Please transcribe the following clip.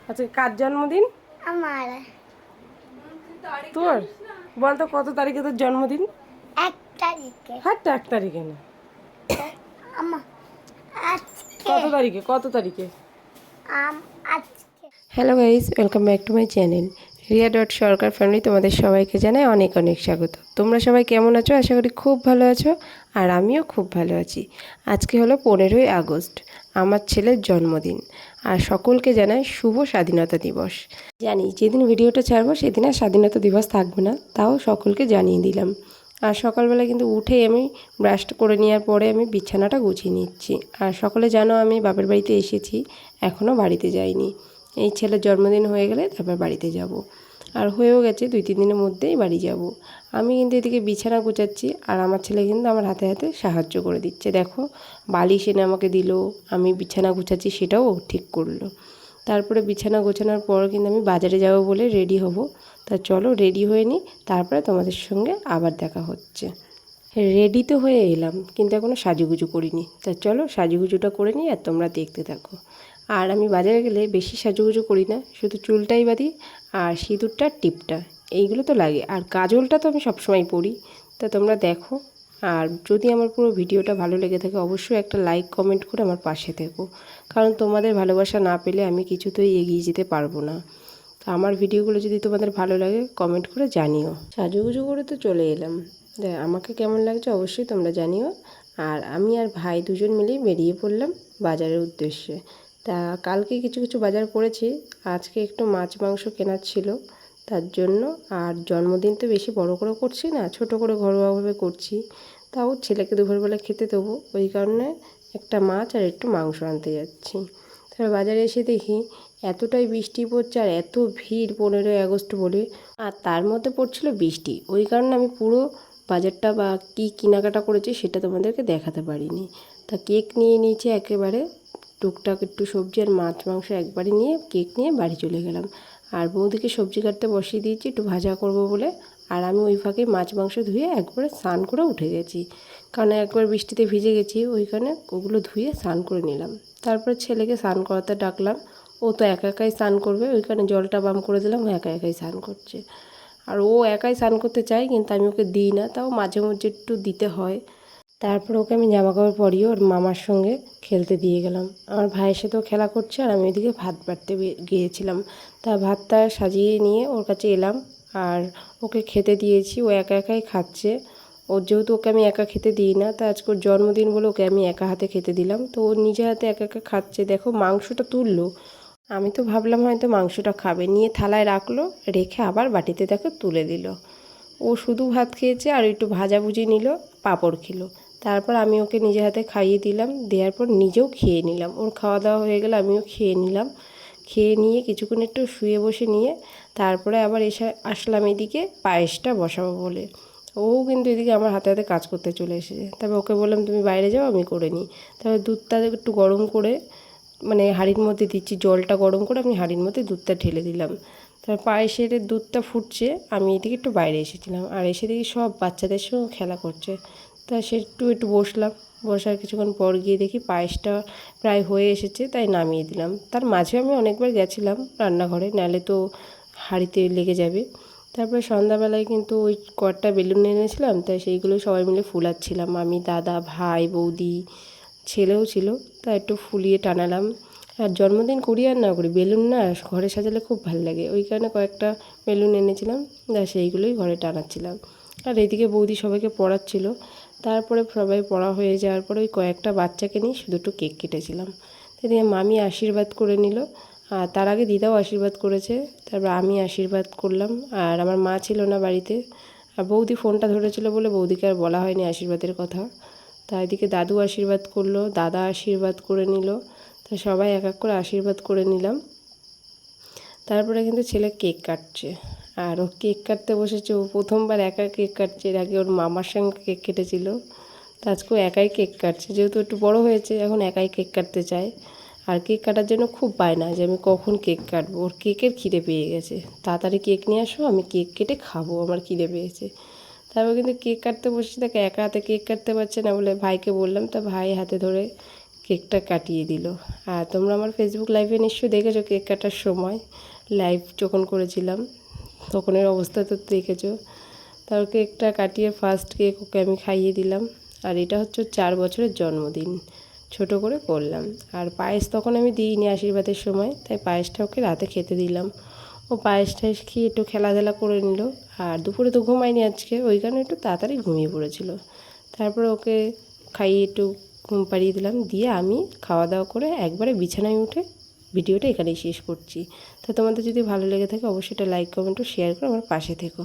আচ্ছা, কার জন্মদিন? আমার তোর? বল তো কত তারিখে তোর জন্মদিন? 1 তারিখে। হ্যাঁ, 1 তারিখে না। আমার আজকে কত তারিখে? কত তারিখে? আম আজকে hello guys, welcome back to my channel রিয়া.সরকার family. তোমাদের সবাইকে জানাই অনেক অনেক স্বাগত। তোমরা সবাই কেমন আছো? আশা করি খুব ভালো আছো, আর আমিও খুব ভালো আছি। আজকে হলো 15ই আগস্ট, আমার ছেলের জন্মদিন। আর সকলকে জানাই শুভ স্বাধীনতা দিবস। জানি যেদিন ভিডিওটা ছাড়বো সেদিন আর স্বাধীনতা দিবস থাকবে না, তাও সকলকে জানিয়ে দিলাম। আর সকালবেলা কিন্তু উঠেই আমি ব্রাশ করে নেওয়ার পরে আমি বিছানাটা গুছিয়ে নিচ্ছি। আর সকলে জানো আমি বাপের বাড়িতে এসেছি, এখনও বাড়িতে যাইনি। এই ছেলের জন্মদিন হয়ে গেলে তারপর বাড়িতে যাব। আর হয়েও গেছে, 2-3 দিনের মধ্যেই বাড়ি যাব। আমি কিন্তু এদিকে বিছানা গোছাচ্ছি, আর আমার ছেলে কিন্তু আমার হাতে হাতে সাহায্য করে দিচ্ছে। দেখো, বালিশ এনে আমাকে দিল, আমি বিছানা গোছাচ্ছি সেটাও ও ঠিক করলো। তারপরে বিছানা গোছানোর পর কিন্তু আমি বাজারে যাব বলে রেডি হব। তা চলো রেডি হয়ে নিই, তারপরে তোমাদের সঙ্গে আবার দেখা হচ্ছে। রেডি তো হয়ে এলাম, কিন্তু এখনও সাজুগুজু করিনি। তা চলো সাজুগুজুটা করে নিই আর তোমরা দেখতে থাকো। আর আমি বাজারে গেলে বেশি সাজুগুজু করি না, শুধু চুলটাই বাঁধি আর সিঁদুরটা টিপটা এইগুলো তো লাগে। আর কাজলটা তো আমি সবসময় পরি। তা তোমরা দেখো, আর যদি আমার পুরো ভিডিওটা ভালো লেগে থাকে অবশ্যই একটা লাইক কমেন্ট করে আমার পাশে থেকো, কারণ তোমাদের ভালোবাসা না পেলে আমি কিছুতেই এগিয়ে যেতে পারবো না। তো আমার ভিডিওগুলো যদি তোমাদের ভালো লাগে কমেন্ট করে জানিও। সাজুগুজু করে তো চলে এলাম, আমাকে কেমন লাগছে অবশ্যই তোমরা জানিও। আর আমি আর ভাই দুজন মিলেই বেরিয়ে পড়লাম বাজারের উদ্দেশ্যে। তা কালকে কিছু কিছু বাজার করেছি, আজকে একটু মাছ মাংস কেনার ছিল তার জন্য। আর জন্মদিন তো বেশি বড় করে করছি না, ছোট করে ঘরোয়াভাবে করছি। তাও ছেলেকে দুপুরবেলা খেতে দেবো, ওই কারণে একটা মাছ আর একটু মাংস আনতে যাচ্ছি। তারপর বাজারে এসে দেখি এতটাই বৃষ্টি পড়ছে আর এত ভিড় 15ই আগস্ট বলে, আর তার মধ্যে পড়ছিল বৃষ্টি। ওই কারণে আমি পুরো বাজারটা বা কী কেনাকাটা করেছি সেটা তোমাদেরকে দেখাতে পারিনি। তা কেক নিয়ে নিয়েছি একেবারে, টুকটাক একটু সবজি আর মাছ মাংস একবারে নিয়ে কেক নিয়ে বাড়ি চলে গেলাম। আর বৌদিকে সবজি কাটতে বসিয়ে দিয়েছি একটু ভাজা করব বলে। আর আমি ওই ফাঁকে মাছ মাংস ধুয়ে একবারে স্নান করে উঠে গেছি, কারণ একবার বৃষ্টিতে ভিজে গেছি, ওই কারণে ওগুলো ধুয়ে স্নান করে নিলাম। তারপর ছেলেকে স্নান করাতে ডাকলাম, ও তো একা একাই স্নান করবে, ওই কারণে জলটা বাম করে দিলাম, ও একা একাই স্নান করছে। আর ও একাই স্নান করতে চায়, কিন্তু আমি ওকে দিই না, তাও মাঝে মধ্যে একটু দিতে হয়। তারপর ওকে আমি জামাকাপড় পরিয়ে ওর মামার সঙ্গে খেলতে দিয়ে গেলাম। আমার ভাইয়ের সাথেও খেলা করছে, আর আমি ওইদিকে ভাত বাড়তে গিয়েছিলাম। তা ভাতটা সাজিয়ে নিয়ে ওর কাছে এলাম, আর ওকে খেতে দিয়েছি। ও একা একাই খাচ্ছে। ওর যেহেতু ওকে আমি একা খেতে দিই না, তা আজকে ওর জন্মদিন বলে ওকে আমি একা হাতে খেতে দিলাম। তো ও নিজে হাতে একা একা খাচ্ছে। দেখো মাংসটা তুললো, আমি তো ভাবলাম হয়তো মাংসটা খাবে, নিয়ে থালায় রাখলো, রেখে আবার বাটিতে দেখো তুলে দিল। ও শুধু ভাত খেয়েছে আর একটু ভাজাভুজি নিল, পাঁপড় খেলো। তারপর আমি ওকে নিজে হাতে খাইয়ে দিলাম, দেওয়ার পর নিজেও খেয়ে নিলাম। ওর খাওয়া দাওয়া হয়ে গেলে আমিও খেয়ে নিলাম। খেয়ে নিয়ে কিছুক্ষণ একটু শুয়ে বসে নিয়ে তারপরে আবার আসলাম এদিকে পায়েসটা বসাবো বলে। ও কিন্তু এদিকে আমার হাতে হাতে কাজ করতে চলে এসেছে। তারপর ওকে বললাম তুমি বাইরে যাও, আমি করে নিই। তারপর দুধটা একটু গরম করে, মানে হাঁড়ির মধ্যে দিচ্ছি, জলটা গরম করে আমি হাঁড়ির মধ্যে দুধটা ঢেলে দিলাম। তারপর পায়েসের দুধটা ফুটছে, আমি এদিকে একটু বাইরে এসেছিলাম, আর এসে দেখি সব বাচ্চাদের সঙ্গে খেলা করছে। তা সে একটু বসলাম, বসার কিছুক্ষণ পর গিয়ে দেখি পায়েসটা প্রায় হয়ে এসেছে, তাই নামিয়ে দিলাম। তার মাঝে আমি অনেকবার গেছিলাম রান্নাঘরে, নাহলে তো হাঁড়িতে লেগে যাবে। তারপরে সন্ধ্যাবেলায় কিন্তু ওই কয়েকটা বেলুন এনেছিলাম, তাই সেইগুলো সবাই মিলে ফুলাচ্ছিলাম। আমি, দাদা, ভাই, বৌদি, ছেলেও ছিল, তা একটু ফুলিয়ে টানালাম। আর জন্মদিন করি আর না করি, বেলুন না ঘরে সাজালে খুব ভালো লাগে, ওই কারণে কয়েকটা বেলুন এনেছিলাম, সেইগুলোই ঘরে টানাচ্ছিলাম। আর এইদিকে বৌদি সবাইকে পড়াচ্ছিল। তারপরে সবাই পড়া হয়ে যাওয়ার পরে ওই কয়েকটা বাচ্চাকে নিয়ে শুধু একটু কেক কেটেছিলাম। এদিকে মামি আশীর্বাদ করে নিল, আর তার আগে দিদাও আশীর্বাদ করেছে। তারপর আমি আশীর্বাদ করলাম, আর আমার মা ছিল না বাড়িতে। আর বৌদি ফোনটা ধরেছিল বলে বৌদিকে আর বলা হয়নি আশীর্বাদের কথা। তা এদিকে দাদু আশীর্বাদ করলো, দাদা আশীর্বাদ করে নিল। তা সবাই এক এক করে আশীর্বাদ করে নিলাম। তারপরে কিন্তু ছেলে কেক কাটছে, আর ও কেক কাটতে বসেছে। ও প্রথমবার একা কেক কাটছে, এর আগে ওর মামার সঙ্গে কেক কেটেছিল। তা আজকেও একাই কেক কাটছে, যেহেতু একটু বড় হয়েছে এখন একাই কেক কাটতে চায়। আর কেক কাটার জন্য খুব বায়না যে আমি কখন কেক কাটবো, ওর কেকের খিদে পেয়ে গেছে, তাড়াতাড়ি কেক নিয়ে আসো, আমি কেক কেটে খাবো, আমার খিদে পেয়েছে। তারপর কিন্তু কেক কাটতে বসেছে, তাকে একা হাতে কেক কাটতে পারছে না বলে ভাইকে বললাম, তা ভাই হাতে ধরে কেকটা কাটিয়ে দিল। আর তোমরা আমার ফেসবুক লাইভে নিশ্চয়ই দেখেছো কেক কাটার সময়, লাইভ যখন করেছিলাম তখনের অবস্থা তো দেখেছো। তার কেকটা কাটিয়ে ফার্স্ট কেক ওকে আমি খাইয়ে দিলাম। আর এটা হচ্ছে 4 বছরের জন্মদিন, ছোট করে করলাম। আর পায়েস তখন আমি দিইনি আশীর্বাদের সময়, তাই পায়েসটা ওকে রাতে খেতে দিলাম। ও পায়েস টায়েস খেয়ে একটু খেলাধুলা করে নিল। আর দুপুরে তো ঘুমায়নি আজকে, ওই কারণে একটু তাড়াতাড়ি ঘুমিয়ে পড়েছিল। তারপরে ওকে খাইয়ে একটু ঘুম পাড়িয়ে দিলাম, দিয়ে আমি খাওয়া দাওয়া করে একবারে বিছানায় উঠে ভিডিওটা এখানেই শেষ করছি। তো তোমাদের যদি ভালো লেগে থাকে অবশ্যই একটা লাইক কমেন্ট ও শেয়ার করে আমার পাশে থেকো।